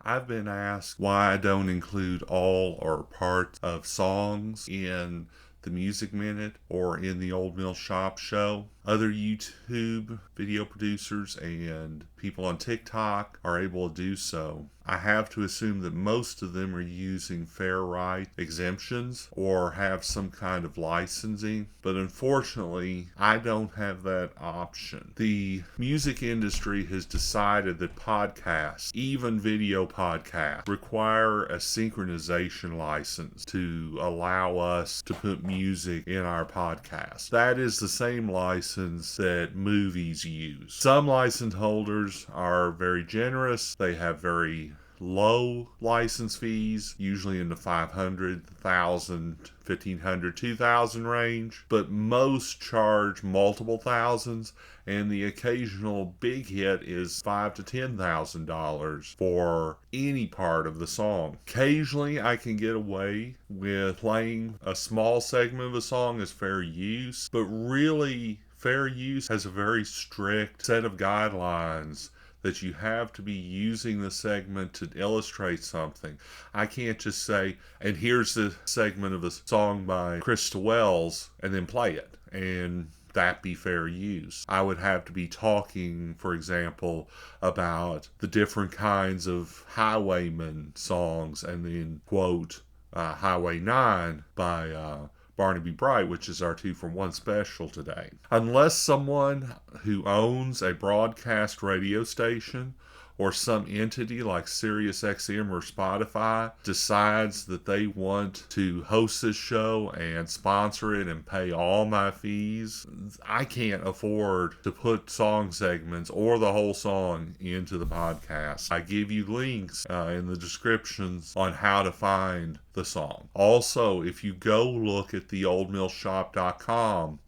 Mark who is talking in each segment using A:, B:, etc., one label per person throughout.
A: I've been asked why I don't include all or parts of songs in the Music Minute or in the Old Mill Shop show. Other YouTube video producers and people on TikTok are able to do so. I have to assume that most of them are using fair right exemptions or have some kind of licensing, but unfortunately, I don't have that option. The music industry has decided that podcasts, even video podcasts, require a synchronization license to allow us to put music in our podcast. That is the same license that movies use. Some license holders are very generous. They have very low license fees, usually in the 500, 1,000, 1,500, 2,000 range, but most charge multiple thousands, and the occasional big hit is $5,000 to $10,000 for any part of the song. Occasionally, I can get away with playing a small segment of a song as fair use, but really, fair use has a very strict set of guidelines that you have to be using the segment to illustrate something. I can't just say, and here's the segment of a song by Krista Wells, and then play it, and that be fair use. I would have to be talking, for example, about the different kinds of Highwayman songs, and then quote Highway 9 by Barnaby Bright, which is our 2 for 1 special today. Unless someone who owns a broadcast radio station or some entity like SiriusXM or Spotify decides that they want to host this show and sponsor it and pay all my fees, I can't afford to put song segments or the whole song into the podcast. I give you links in the descriptions on how to find the song. Also, if you go look at theoldmillshop.com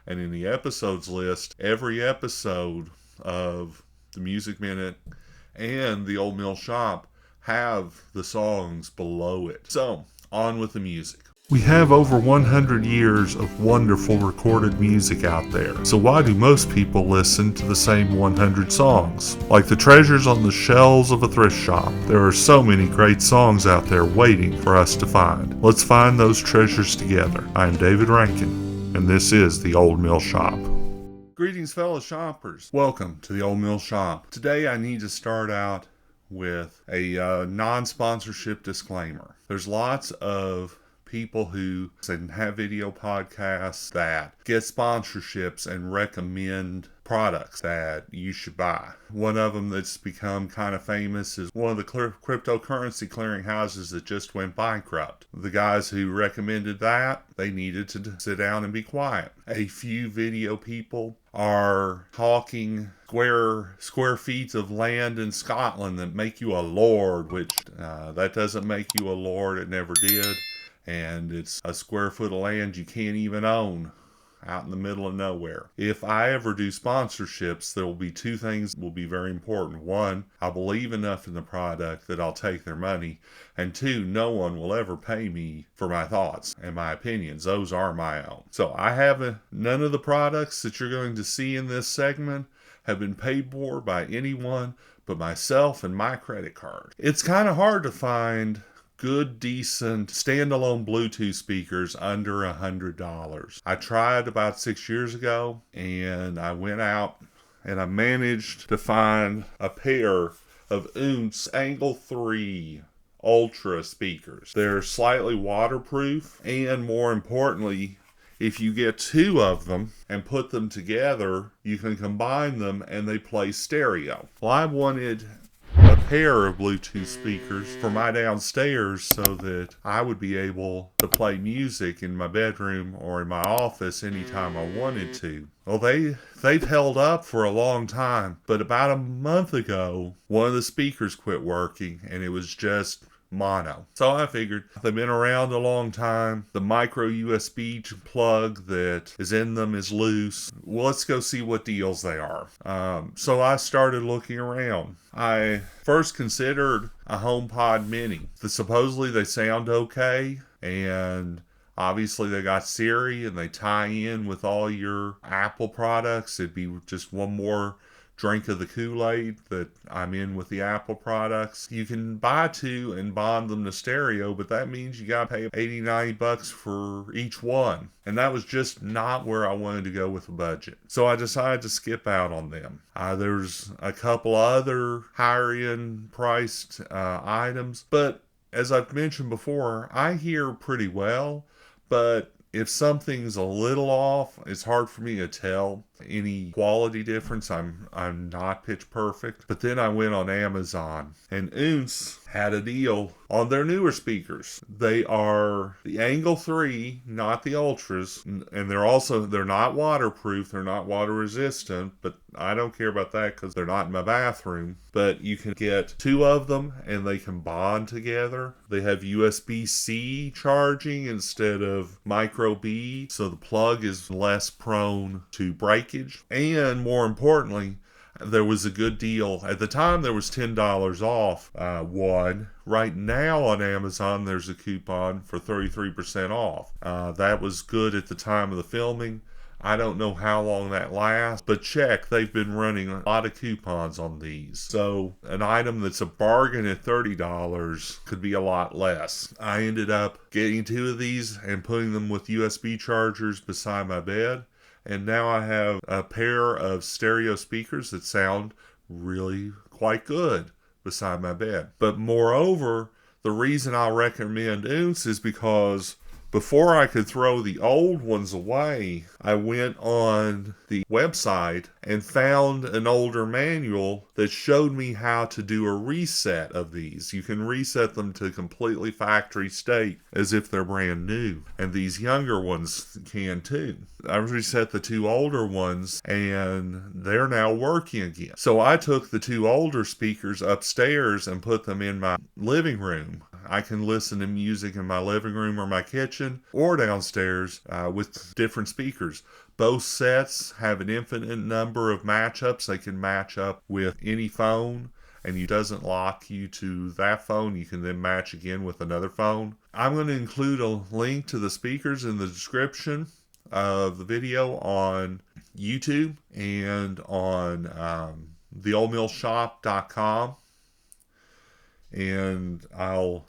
A: and in the episodes list, every episode of the Music Minute and the Old Mill Shop have the songs below it. So, on with the music. We have over 100 years of wonderful recorded music out there, so why do most people listen to the same 100 songs? Like the treasures on the shelves of a thrift shop, there are so many great songs out there waiting for us to find. Let's find those treasures together. I am David Rankin, and this is the Old Mill Shop. Greetings, fellow shoppers. Welcome to the Old Mill Shop. Today I need to start out with a non-sponsorship disclaimer. There's lots of people who have video podcasts that get sponsorships and recommend products that you should buy. One of them that's become kind of famous is one of the cryptocurrency clearing houses that just went bankrupt. The guys who recommended that, they needed to sit down and be quiet. A few video people are talking square feet of land in Scotland that make you a lord, which that doesn't make you a lord. It never did. And it's a square foot of land you can't even own out in the middle of nowhere. If I ever do sponsorships, there will be 2 things that will be very important. 1, I believe enough in the product that I'll take their money. And 2, no one will ever pay me for my thoughts and my opinions. Those are my own. So I have none of the products that you're going to see in this segment have been paid for by anyone but myself and my credit card. It's kind of hard to find good, decent, standalone Bluetooth speakers under $100. I tried about 6 years ago, and I went out and I managed to find a pair of Unce Angle 3 Ultra speakers. They're slightly waterproof, and more importantly, if you get 2 of them and put them together, you can combine them and they play stereo. Well, I wanted a pair of Bluetooth speakers for my downstairs so that I would be able to play music in my bedroom or in my office anytime I wanted to. Well, they've held up for a long time, but about a month ago, one of the speakers quit working and it was just mono. So I figured they've been around a long time. The micro USB plug that is in them is loose. Well, let's go see what deals they are. So I started looking around. I first considered a HomePod Mini. Supposedly they sound okay, and obviously they got Siri and they tie in with all your Apple products. It'd be just one more drink of the Kool-Aid that I'm in with the Apple products. You can buy two and bond them to stereo, but that means you gotta pay 80, $90 for each one. And that was just not where I wanted to go with the budget. So I decided to skip out on them. There's a couple other higher end priced items, but as I've mentioned before, I hear pretty well, but if something's a little off, it's hard for me to tell any quality difference. I'm not pitch perfect. But then I went on Amazon, and Unce had a deal on their newer speakers. They are the Angle 3, not the Ultras, and they're not waterproof, they're not water resistant, but I don't care about that because they're not in my bathroom. But you can get two of them and they can bond together. They have USB-C charging instead of micro B, so the plug is less prone to breakage. And more importantly, there was a good deal. At the time, there was $10 off one. Right now on Amazon, there's a coupon for 33% off. That was good at the time of the filming. I don't know how long that lasts, but check. They've been running a lot of coupons on these. So an item that's a bargain at $30 could be a lot less. I ended up getting two of these and putting them with USB chargers beside my bed. And now I have a pair of stereo speakers that sound really quite good beside my bed. But moreover, the reason I'll recommend Unce is because before I could throw the old ones away, I went on the website and found an older manual that showed me how to do a reset of these. You can reset them to completely factory state as if they're brand new. And these younger ones can too. I reset the two older ones and they're now working again. So I took the two older speakers upstairs and put them in my living room. I can listen to music in my living room or my kitchen or downstairs with different speakers. Both sets have an infinite number of matchups. They can match up with any phone, and it doesn't lock you to that phone. You can then match again with another phone. I'm going to include a link to the speakers in the description of the video on YouTube and on theoldmillshop.com. And I'll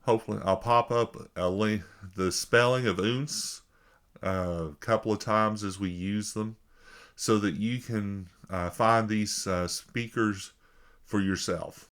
A: pop up a link, the spelling of Unce, a couple of times as we use them, so that you can find these speakers for yourself.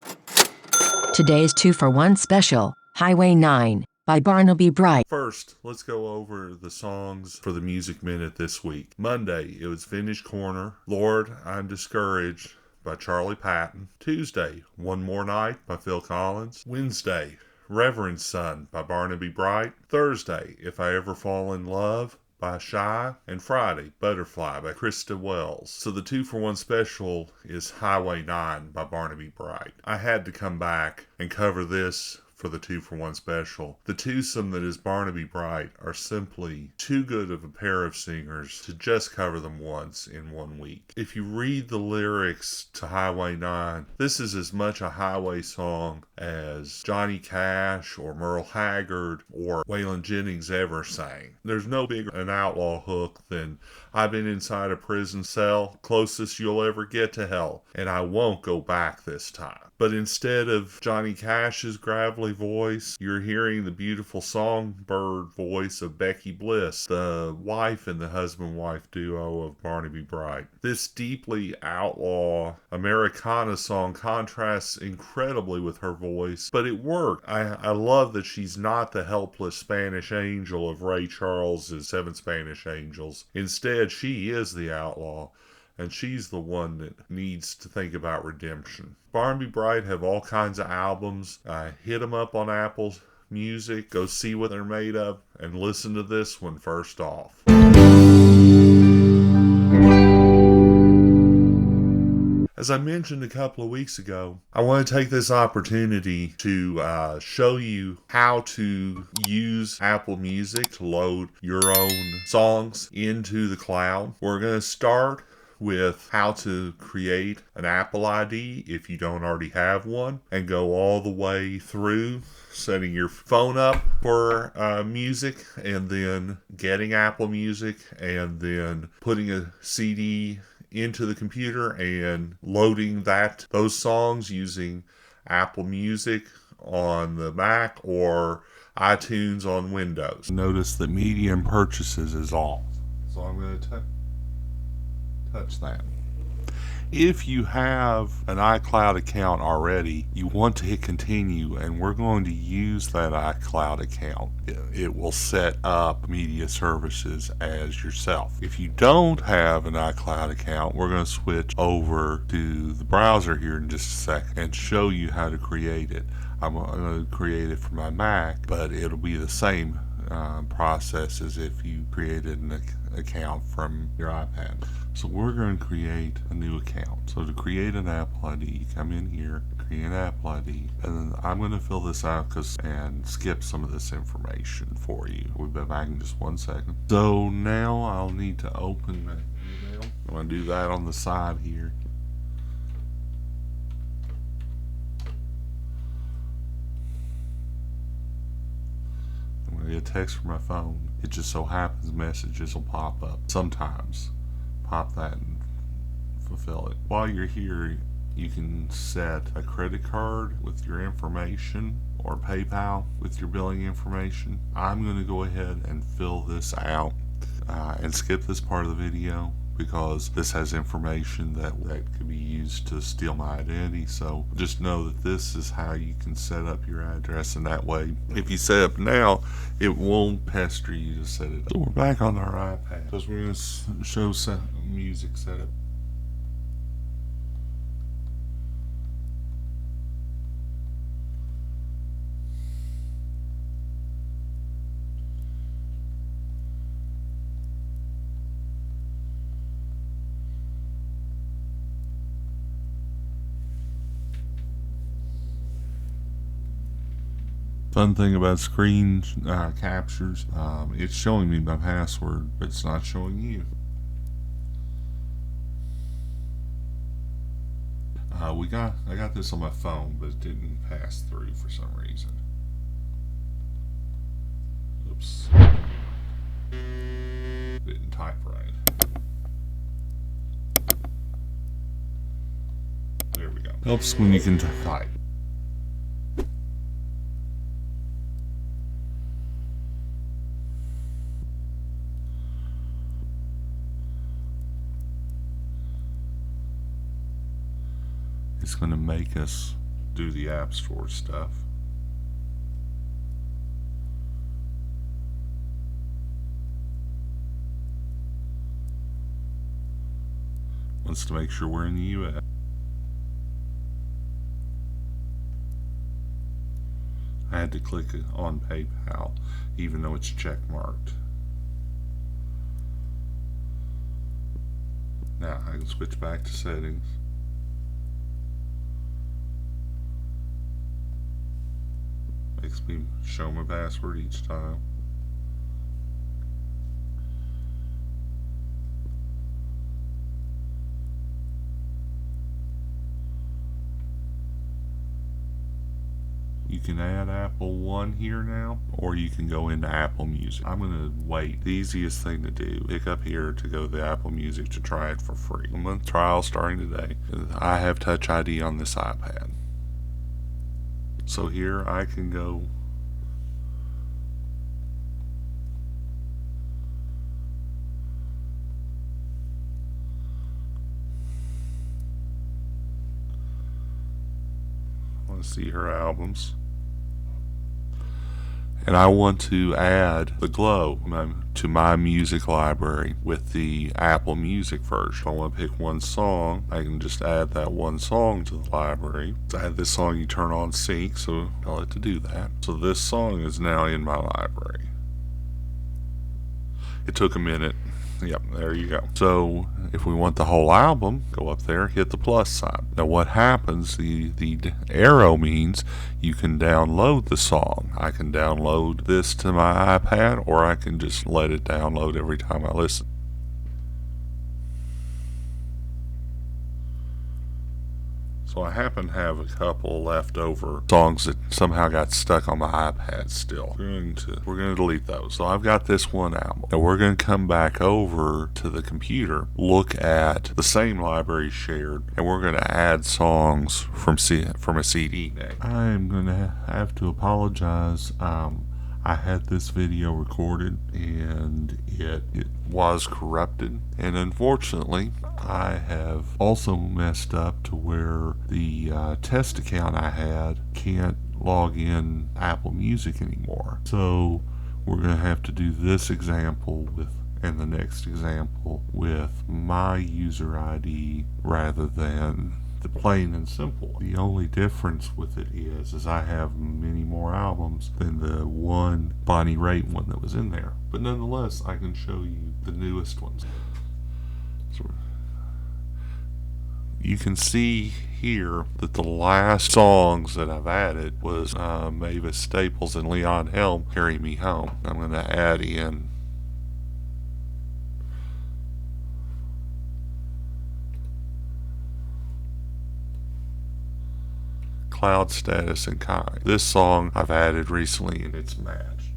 B: Today's 2-for-1 special, Highway 9 by Barnaby Bright.
A: First, let's go over the songs for the Music Minute this week. Monday, it was Vintage Corner, Lord, I'm Discouraged by Charlie Patton. Tuesday, One More Night by Phil Collins. Wednesday, Reverend Son by Barnaby Bright. Thursday, If I Ever Fall in Love by Shy. And Friday, Butterfly by Krista Wells. So the 2-for-1 special is Highway 9 by Barnaby Bright. I had to come back and cover this for the 2-for-1 special. The twosome that is Barnaby Bright are simply too good of a pair of singers to just cover them once in 1 week. If you read the lyrics to Highway 9, this is as much a highway song as Johnny Cash or Merle Haggard or Waylon Jennings ever sang. There's no bigger an outlaw hook than I've been inside a prison cell, closest you'll ever get to hell, and I won't go back this time. But instead of Johnny Cash's gravelly voice, you're hearing the beautiful songbird voice of Becky Bliss, the wife and the husband-wife duo of Barnaby Bright. This deeply outlaw Americana song contrasts incredibly with her voice, but it worked. I love that she's not the helpless Spanish angel of Ray Charles' Seven Spanish Angels. Instead, she is the outlaw, and she's the one that needs to think about redemption. Barnaby Bright have all kinds of albums. Hit them up on Apple Music. Go see what they're made of and listen to this one first off. As I mentioned a couple of weeks ago, I want to take this opportunity to show you how to use Apple Music to load your own songs into the cloud. We're going to start with how to create an Apple ID if you don't already have one, and go all the way through setting your phone up for music, and then getting Apple Music, and then putting a CD into the computer and loading those songs using Apple Music on the Mac or iTunes on Windows. Notice that medium purchases is off, so I'm going to touch that. If you have an iCloud account already, you want to hit continue, and we're going to use that iCloud account. It will set up media services as yourself. If you don't have an iCloud account, we're going to switch over to the browser here in just a second and show you how to create it. I'm going to create it for my Mac, but it'll be the same process as if you created an account from your iPad. So we're going to create a new account. So to create an Apple ID, you come in here, create an Apple ID, and then I'm going to fill this out and skip some of this information for you. We'll be back in just 1 second. So now I'll need to open my email. I'm going to do that on the side here. I'm going to get a text from my phone. It just so happens messages will pop up sometimes. Pop that and fulfill it. While you're here, you can set a credit card with your information or PayPal with your billing information. I'm going to go ahead and fill this out and skip this part of the video because this has information that could be used to steal my identity. So just know that this is how you can set up your address, and that way if you set up now, it won't pester you to set it up. So we're back on our iPad because we're going to show some music setup. Fun thing about screen captures, it's showing me my password, but it's not showing you. I got this on my phone, but it didn't pass through for some reason. Oops. Didn't type right. There we go. Helps when you can type. It's going to make us do the App Store stuff. Wants to make sure we're in the US. I had to click on PayPal, even though it's check marked. Now I can switch back to settings. Makes me show my password each time. You can add Apple One here now, or you can go into Apple Music. I'm going to wait. The easiest thing to do, pick up here to go to the Apple Music to try it for free. I'm on trial starting today. I have Touch ID on this iPad. So here I can go I want to see her albums. And I want to add The Glow to my music library with the Apple Music version. If I want to pick one song, I can just add that one song to the library. To add this song, you turn on sync, so I'll have to do that. So this song is now in my library. It took a minute. Yep, there you go. So if we want the whole album, go up there, hit the plus sign. Now what happens, the arrow means you can download the song. I can download this to my iPad, or I can just let it download every time I listen. So So I happen to have a couple leftover songs that somehow got stuck on my iPad still. We're going to delete those. So I've got this one album. Now we're going to come back over to the computer, look at the same library shared, and we're going to add songs from a CD next. I am going to have to apologize. I had this video recorded and it was corrupted, and unfortunately I have also messed up to where the test account I had can't log in Apple Music anymore. So we're going to have to do this example and the next example with my user ID rather than the plain and simple. The only difference with it is I have many more albums than the one Bonnie Raitt one that was in there. But nonetheless, I can show you the newest ones. So you can see here that the last songs that I've added was Mavis Staples and Leon Helm, Carry Me Home. I'm going to add in Cloud Status and Kai. This song I've added recently and it's matched.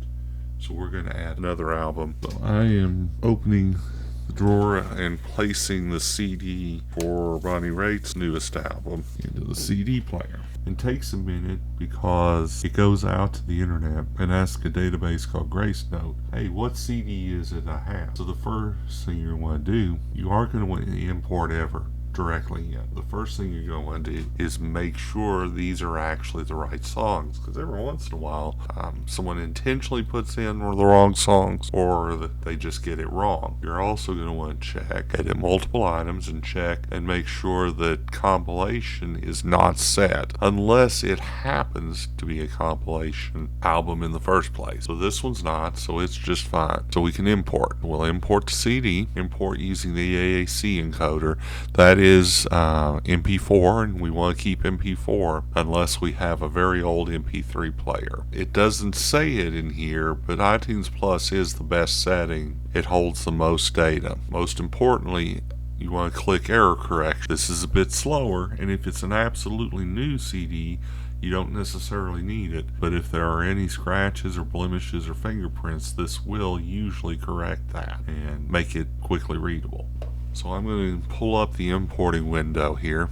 A: So we're going to add another album. So I am opening the drawer and placing the CD for Bonnie Raitt's newest album into the CD player. It takes a minute because it goes out to the internet and asks a database called GraceNote, hey, what CD is it I have? So the first thing you're going to do, you aren't going to want to import ever directly in. The first thing you're going to want to do is make sure these are actually the right songs, because every once in a while someone intentionally puts in the wrong songs or they just get it wrong. You're also going to want to check, edit multiple items and check and make sure that compilation is not set unless it happens to be a compilation album in the first place. So this one's not, so it's just fine. So we can import. We'll import the CD, import using the AAC encoder. That is MP4, and we want to keep MP4 unless we have a very old MP3 player. It doesn't say it in here, but iTunes Plus is the best setting. It holds the most data. Most importantly, you want to click error correction. This is a bit slower, and if it's an absolutely new CD, you don't necessarily need it, but if there are any scratches or blemishes or fingerprints, this will usually correct that and make it quickly readable. So I'm going to pull up the importing window here.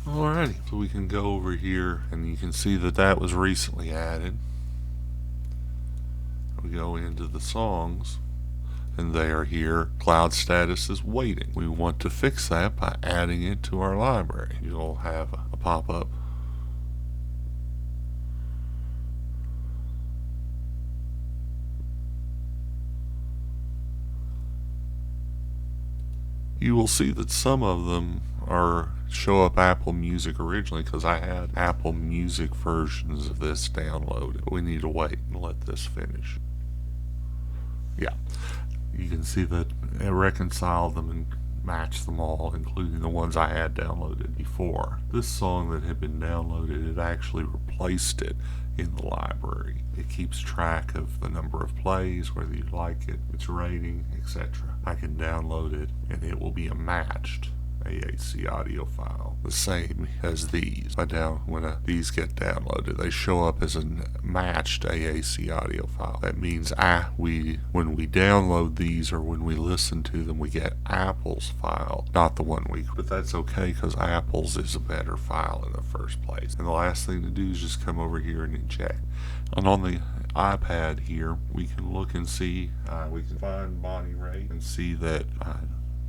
A: Alrighty, so we can go over here and you can see that that was recently added. We go into the songs and they are here. Cloud Status is waiting. We want to fix that by adding it to our library. You'll have a pop-up. You will see that some of them show up Apple Music originally because I had Apple Music versions of this downloaded. We need to wait and let this finish. Yeah, you can see that it reconciled them and matched them all, including the ones I had downloaded before. This song that had been downloaded, it actually replaced it in the library. It keeps track of the number of plays, whether you like it, its rating, etc. I can download it and it will be a matched AAC audio file, the same as these. When these get downloaded, they show up as a matched AAC audio file. That means when we download these or when we listen to them, we get Apple's file, not the one but that's okay because Apple's is a better file in the first place. And the last thing to do is just come over here and check. And on the iPad here, we can look and see, we can find Bonnie Raitt and see that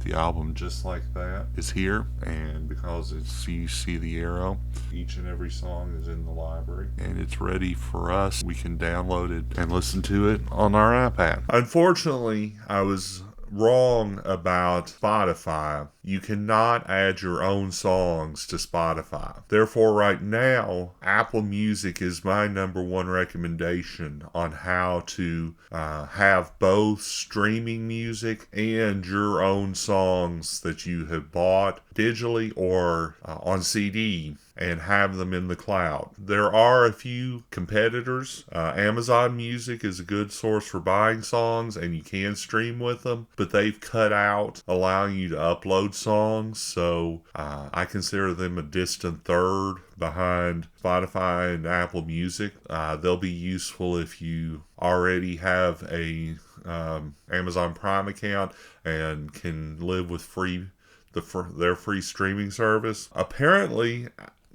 A: the album Just Like That is here, and because you see the arrow, each and every song is in the library and it's ready for us. We can download it and listen to it on our iPad. Unfortunately, I was wrong about Spotify. You cannot add your own songs to Spotify. Therefore, right now, Apple Music is my number one recommendation on how to have both streaming music and your own songs that you have bought digitally or on CD and have them in the cloud. There are a few competitors. Amazon Music is a good source for buying songs, and you can stream with them, but they've cut out allowing you to upload songs, so I consider them a distant third behind Spotify and Apple Music. They'll be useful if you already have a Amazon Prime account and can live with their free streaming service. Apparently,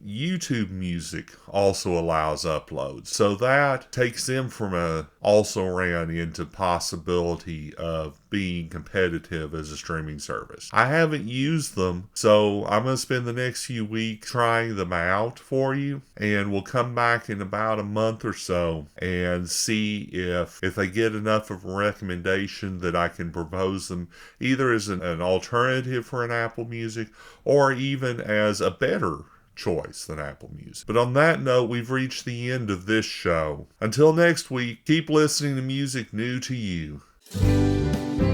A: YouTube Music also allows uploads, so that takes them from a also ran into possibility of being competitive as a streaming service. I haven't used them, so I'm going to spend the next few weeks trying them out for you, and we'll come back in about a month or so and see if they get enough of a recommendation that I can propose them either as an alternative for an Apple Music or even as a better choice than Apple Music. But on that note, we've reached the end of this show. Until next week, keep listening to music new to you.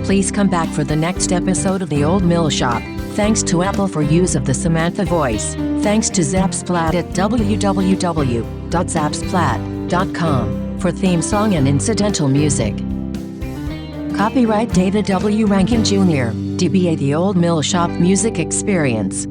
B: Please come back for the next episode of The Old Mill Shop. Thanks to Apple for use of the Samantha voice. Thanks to Zapsplat at www.zapsplat.com for theme song and incidental music. Copyright David W. Rankin Jr., DBA The Old Mill Shop Music Experience.